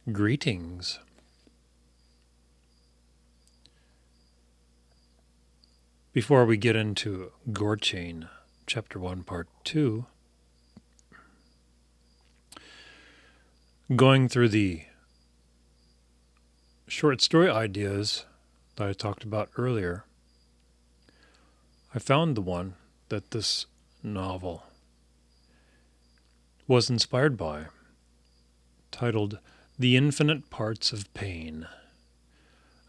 Greetings. Before we get into Gorechain, Chapter 1, Part 2, going through the short story ideas that I talked about earlier, I found the one that this novel was inspired by, titled The Infinite Parts of Pain.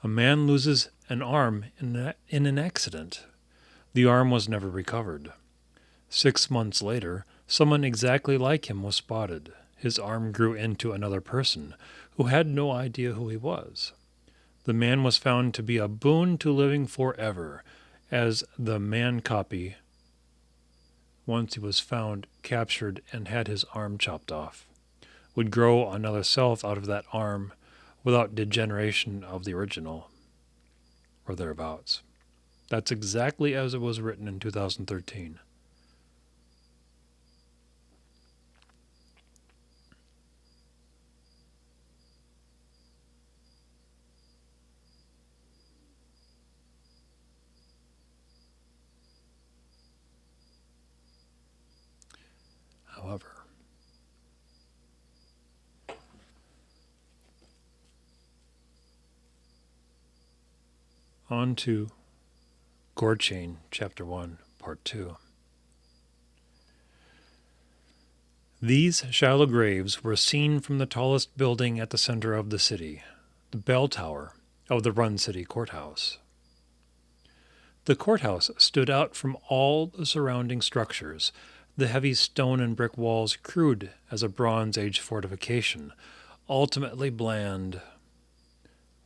A man loses an arm in an accident. The arm was never recovered. 6 months later, someone exactly like him was spotted. His arm grew into another person who had no idea who he was. The man was found to be a boon to living forever, as the man copy, once he was found, captured, and had his arm chopped off, would grow another self out of that arm without degeneration of the original, or thereabouts. That's exactly as it was written in 2013. However, on to Gorechain, Chapter 1, Part 2. These shallow graves were seen from the tallest building at the center of the city, the bell tower of the Run City Courthouse. The courthouse stood out from all the surrounding structures, the heavy stone and brick walls crude as a Bronze Age fortification, ultimately bland,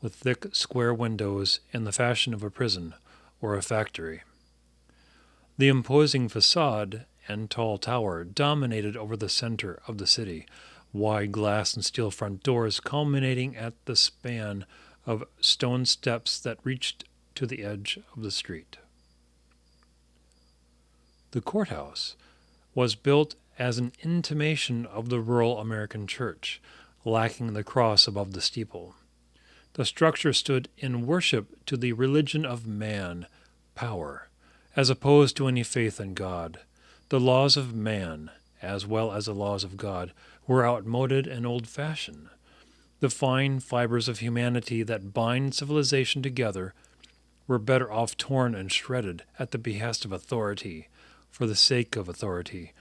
with thick square windows in the fashion of a prison or a factory. The imposing facade and tall tower dominated over the center of the city, wide glass and steel front doors culminating at the span of stone steps that reached to the edge of the street. The courthouse was built as an intimation of the rural American church, lacking the cross above the steeple. The structure stood in worship to the religion of man, power, as opposed to any faith in God. The laws of man, as well as the laws of God, were outmoded and old-fashioned. The fine fibers of humanity that bind civilization together were better off torn and shredded at the behest of authority, for the sake of authority.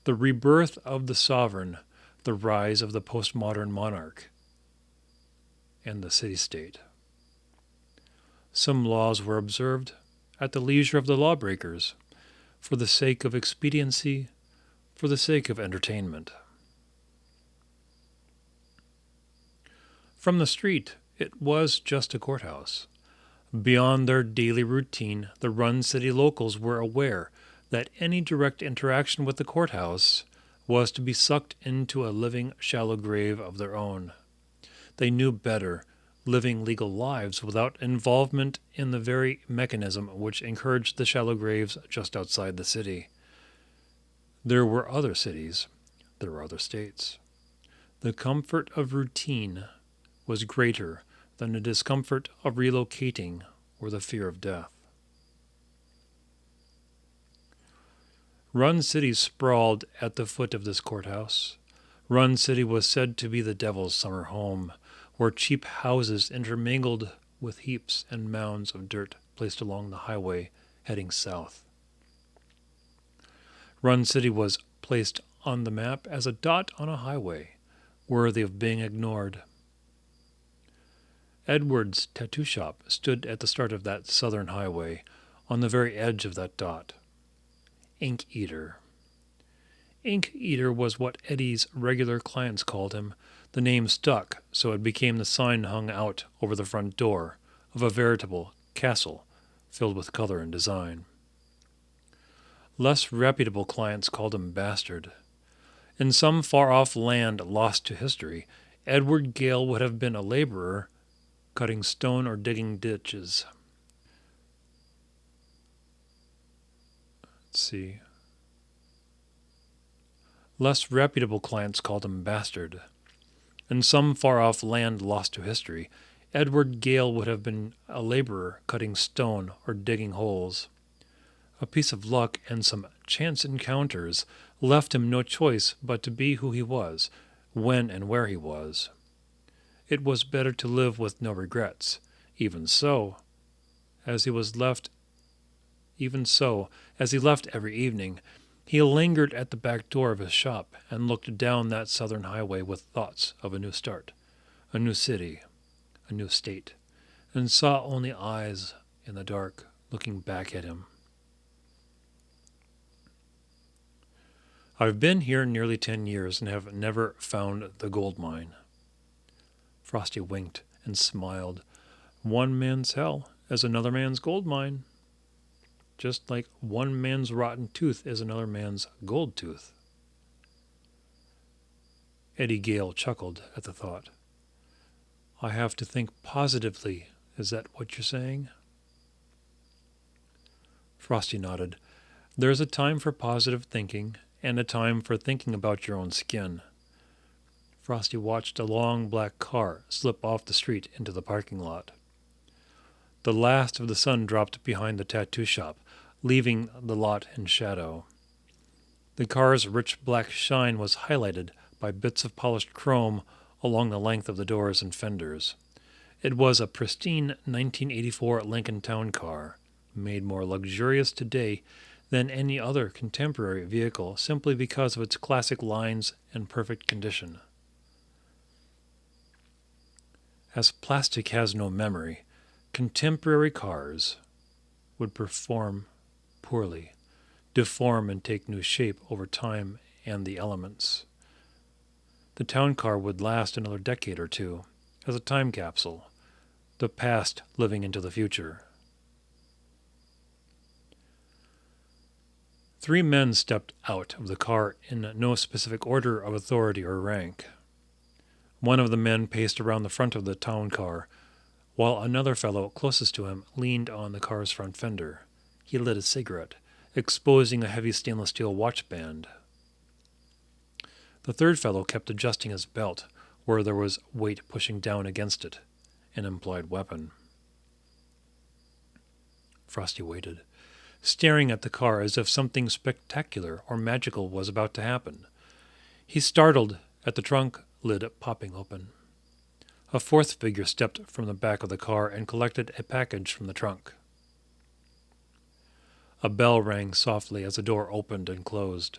The rebirth of the sovereign, the rise of the postmodern monarch, and the city-state. Some laws were observed at the leisure of the lawbreakers, for the sake of expediency, for the sake of entertainment. From the street, it was just a courthouse. Beyond their daily routine, the Run City locals were aware that any direct interaction with the courthouse was to be sucked into a living shallow grave of their own. They knew better, living legal lives without involvement in the very mechanism which encouraged the shallow graves just outside the city. There were other cities. There were other states. The comfort of routine was greater than the discomfort of relocating or the fear of death. Run City sprawled at the foot of this courthouse. Run City was said to be the devil's summer home, where cheap houses intermingled with heaps and mounds of dirt placed along the highway heading south. Run City was placed on the map as a dot on a highway, worthy of being ignored. Edward's tattoo shop stood at the start of that southern highway, on the very edge of that dot. Ink Eater. Ink Eater was what Eddie's regular clients called him. The name stuck, so it became the sign hung out over the front door of a veritable castle filled with color and design. Less reputable clients called him Bastard. In some far-off land lost to history, Edward Gale would have been a laborer cutting stone or digging ditches. Let's see. Less reputable clients called him Bastard. In some far-off land lost to history, Edward Gale would have been a laborer cutting stone or digging holes. A piece of luck and some chance encounters left him no choice but to be who he was, when and where he was. It was better to live with no regrets. Even so, as he left every evening, he lingered at the back door of his shop and looked down that southern highway with thoughts of a new start, a new city, a new state, and saw only eyes in the dark looking back at him. I've been here nearly 10 years and have never found the gold mine. Frosty winked and smiled. One man's hell is another man's gold mine. Just like one man's rotten tooth is another man's gold tooth. Eddie Gale chuckled at the thought. I have to think positively. Is that what you're saying? Frosty nodded. There's a time for positive thinking and a time for thinking about your own skin. Frosty watched a long black car slip off the street into the parking lot. The last of the sun dropped behind the tattoo shop, leaving the lot in shadow. The car's rich black shine was highlighted by bits of polished chrome along the length of the doors and fenders. It was a pristine 1984 Lincoln Town Car, made more luxurious today than any other contemporary vehicle simply because of its classic lines and perfect condition. As plastic has no memory, contemporary cars would perform poorly, deform and take new shape over time and the elements. The town car would last another decade or two, as a time capsule, the past living into the future. 3 men stepped out of the car in no specific order of authority or rank. One of the men paced around the front of the town car, while another fellow closest to him leaned on the car's front fender. He lit a cigarette, exposing a heavy stainless steel watch band. The third fellow kept adjusting his belt, where there was weight pushing down against it, an implied weapon. Frosty waited, staring at the car as if something spectacular or magical was about to happen. He startled at the trunk lid popping open. A fourth figure stepped from the back of the car and collected a package from the trunk. A bell rang softly as the door opened and closed.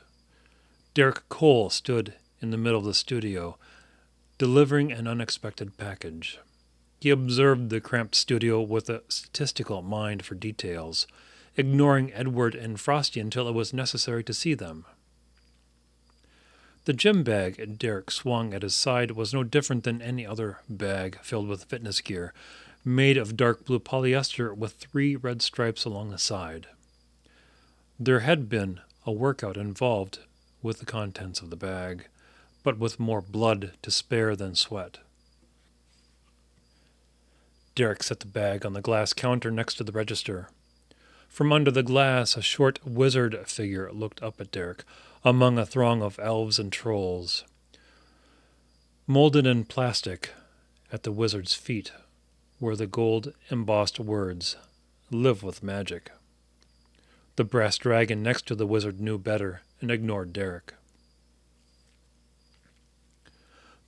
Derek Cole stood in the middle of the studio, delivering an unexpected package. He observed the cramped studio with a statistical mind for details, ignoring Edward and Frosty until it was necessary to see them. The gym bag Derek swung at his side was no different than any other bag filled with fitness gear, made of dark blue polyester with 3 red stripes along the side. There had been a workout involved with the contents of the bag, but with more blood to spare than sweat. Derek set the bag on the glass counter next to the register. From under the glass, a short wizard figure looked up at Derek, among a throng of elves and trolls. Molded in plastic, at the wizard's feet, were the gold-embossed words, "Live with magic." The brass dragon next to the wizard knew better and ignored Derek.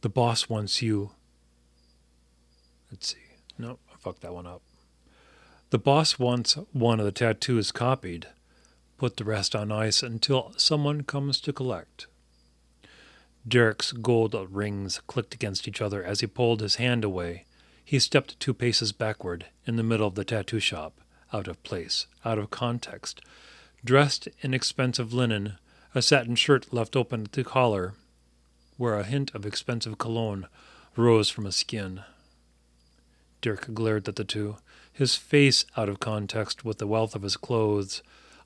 The boss wants you... I fucked that one up. The boss wants one of the tattoos copied. Put the rest on ice until someone comes to collect. Derek's gold rings clicked against each other as he pulled his hand away. He stepped 2 paces backward in the middle of the tattoo shop, out of place, out of context. Dressed in expensive linen, a satin shirt left open at the collar, where a hint of expensive cologne rose from his skin. Derek glared at the two, his face out of context with the wealth of his clothes,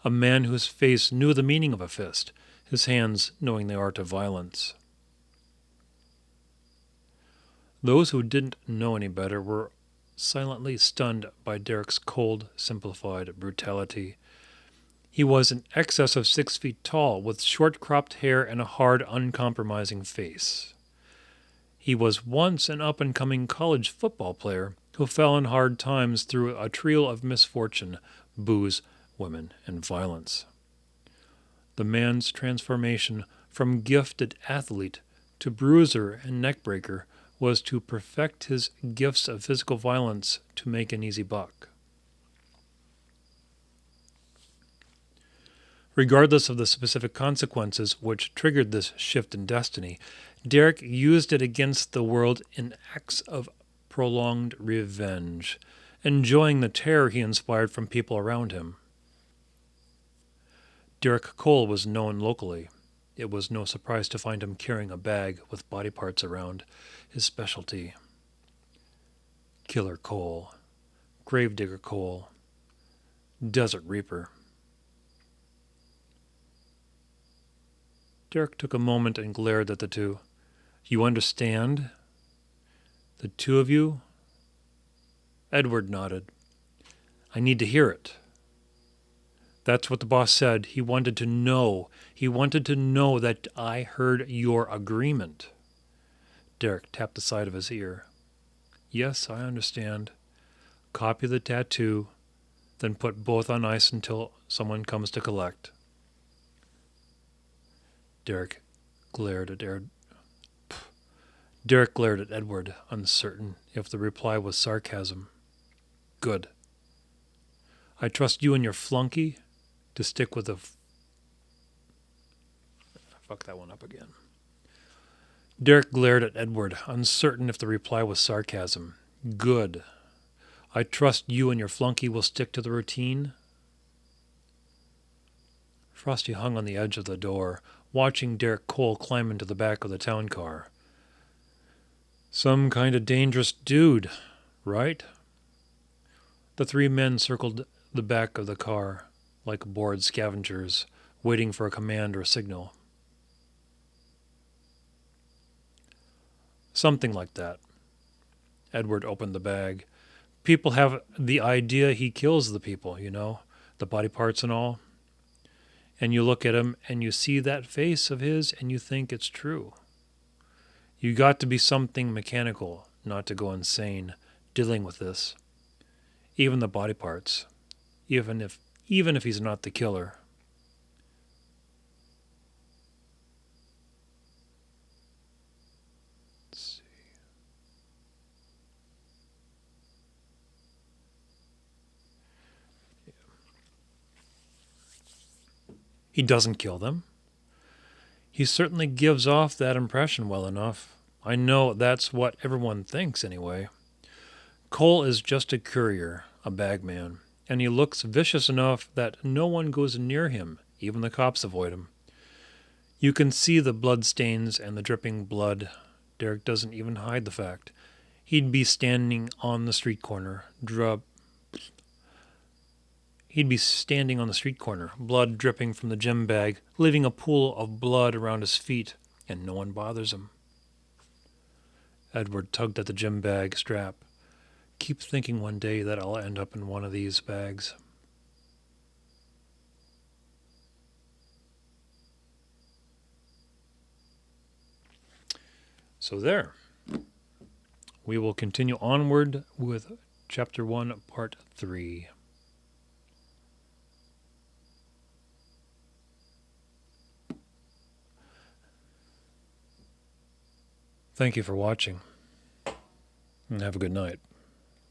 a man whose face knew the meaning of a fist, his hands knowing the art of violence. Those who didn't know any better were silently stunned by Derek's cold, simplified brutality. He was in excess of 6 feet tall, with short cropped hair and a hard, uncompromising face. He was once an up-and-coming college football player who fell in hard times through a trio of misfortune, booze, women, and violence. The man's transformation from gifted athlete to bruiser and neckbreaker was to perfect his gifts of physical violence to make an easy buck. Regardless of the specific consequences which triggered this shift in destiny, Derek used it against the world in acts of prolonged revenge, enjoying the terror he inspired from people around him. Derek Cole was known locally. It was no surprise to find him carrying a bag with body parts around, his specialty. Killer Cole, Gravedigger Cole, Desert Reaper. Derek took a moment and glared at the two. You understand? The two of you? Edward nodded. I need to hear it. That's what the boss said. He wanted to know. He wanted to know that I heard your agreement. Derek tapped the side of his ear. Yes, I understand. Copy the tattoo, then put both on ice until someone comes to collect. Derek glared at Edward, uncertain if the reply was sarcasm. Good. I trust you and your flunky to stick with the... Fuck that one up again. Derek glared at Edward, uncertain if the reply was sarcasm. Good. I trust you and your flunky will stick to the routine. Frosty hung on the edge of the door, watching Derek Cole climb into the back of the town car. Some kind of dangerous dude, right? The three men circled the back of the car, like bored scavengers, waiting for a command or a signal. Something like that. Edward opened the bag. People have the idea he kills the people, you know, the body parts and all. And you look at him and you see that face of his and you think it's true. You got to be something mechanical not to go insane dealing with this. Even the body parts. Even if he's not the killer. Let's see. Yeah. He doesn't kill them. He certainly gives off that impression well enough. I know that's what everyone thinks anyway. Cole is just a courier, a bagman, and he looks vicious enough that no one goes near him, even the cops avoid him. You can see the blood stains and the dripping blood. Derek doesn't even hide the fact. He'd be standing on the street corner, blood dripping from the gym bag, leaving a pool of blood around his feet, and no one bothers him. Edward tugged at the gym bag strap. Keep thinking one day that I'll end up in one of these bags. So there. We will continue onward with Chapter 1, Part 3. Thank you for watching, and have a good night.